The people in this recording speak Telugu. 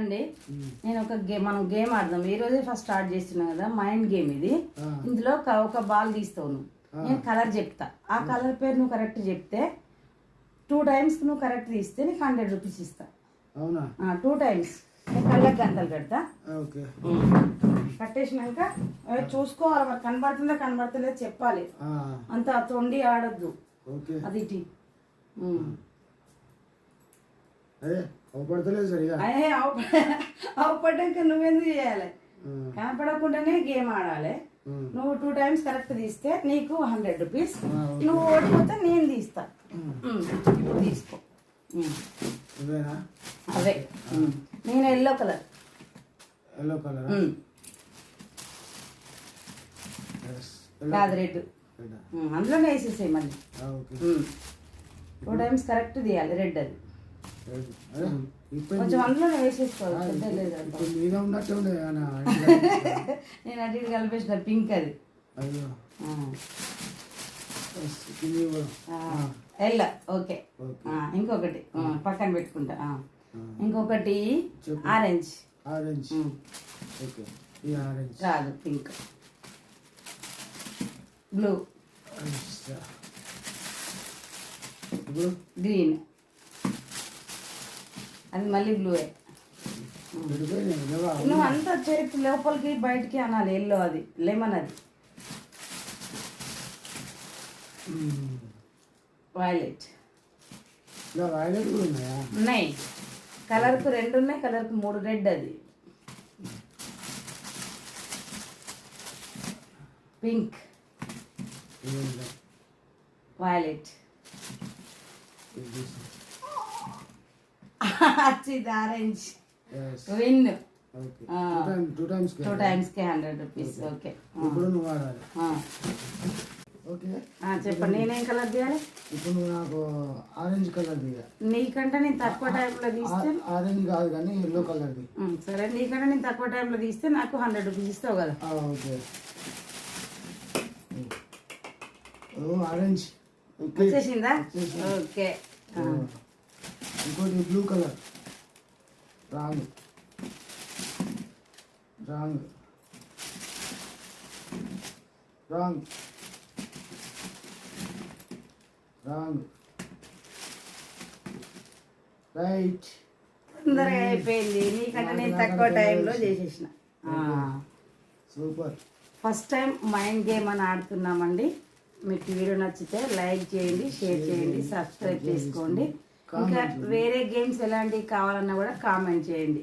చూడండి, నేను ఒక మనం గేమ్ ఆడదాం. ఈ రోజే ఫస్ట్ స్టార్ట్ చేస్తున్నాం కదా, మైండ్ గేమ్ ఇది. ఇందులో ఒక బాల్ తీస్తావు నువ్వు, నేను కలర్ చెప్తా. ఆ కలర్ పేరు నువ్వు కరెక్ట్ చెప్తే 2 times నువ్వు కరెక్ట్ తీస్తే నీకు 100 rupees ఇస్తా. అవునా? 2 times నేను కళ్ళకి గంటలు కడతా. ఓకే. కట్టేసినాక చూసుకోవాలి, మరి కనబడుతుందా కనబడతలేదు చెప్పాలి. అంత తొండి ఆడద్దు. అది ఇటీ అదే అవపడతలేదు సరిగా. అవపడ్డాక నువ్వెందుకు చేయాలి? కనపడకుండానే గేమ్ ఆడాలి. నువ్వు 2 times కరెక్ట్ తీస్తే నీకు 100 rupees. నువ్వు ఓడిపోతే నేను తీస్తా. ఇప్పుడు తీసుకో. అదే నేను ఎల్లో కలర్. కాదు, రెడ్. అందులోనే వేసేసాయి మళ్ళీ. 2 times కరెక్ట్ తీయాలి. రెడ్ అది కొంచెం అందులోనే వేసేసుకోవాలి. నేను అటు ఇటు కలిపేసిన పింక్ అది. ఎల్లో. ఓకే. ఇంకొకటి పక్కన పెట్టుకుంటా. ఇంకొకటి ఆరెంజ్. కాదు, పింక్. బ్లూ. గ్రీన్. అది మళ్ళీ బ్లూయే. నువ్వు అంతా చేతి లోపలికి బయటికి అనాలి. ఎల్లో అది లెమన్. అది వైలెట్. ఉన్నాయి. కలర్కు 2 ఉన్నాయి, కలర్కు 3. రెడ్ అది. పింక్. వైలెట్. ఇది ఆరెంజ్. విన్. 2 times కి 100 rupees. ఓకే. ఇప్పుడు నువ్వు ఆడాలి. ఓకే, చెప్పండి. నేనేం కలర్ తీయాలి? ఇప్పుడు నువ్వు నాకు ఆరెంజ్ కలర్ తీయాలి. నీకంటే నేను తక్కువ టైంలో తీస్తే ఆరెంజ్ కాదు కానీ ఎల్లో కలర్ ది. సరే, నీకంటే నేను తక్కువ టైంలో తీస్తే నాకు 100 rupees ఇస్తావు కదా. ఓకే. ఆరెంజ్ వచ్చేసిందా? ఓకే. ఇంకోటి బ్లూ కలర్. రాంగ్. రైట్. తొందరగా అయిపోయింది. నీకంటే నేను తక్కువ టైంలో చేసేసిన. Super. First time mind game అని ఆడుతున్నామండి. మీకు వీడియో నచ్చితే లైక్ చేయండి, షేర్ చేయండి, సబ్స్క్రైబ్ చేసుకోండి. ఇంకా వేరే గేమ్స్ ఎలాంటివి కావాలన్నా కూడా కామెంట్ చేయండి.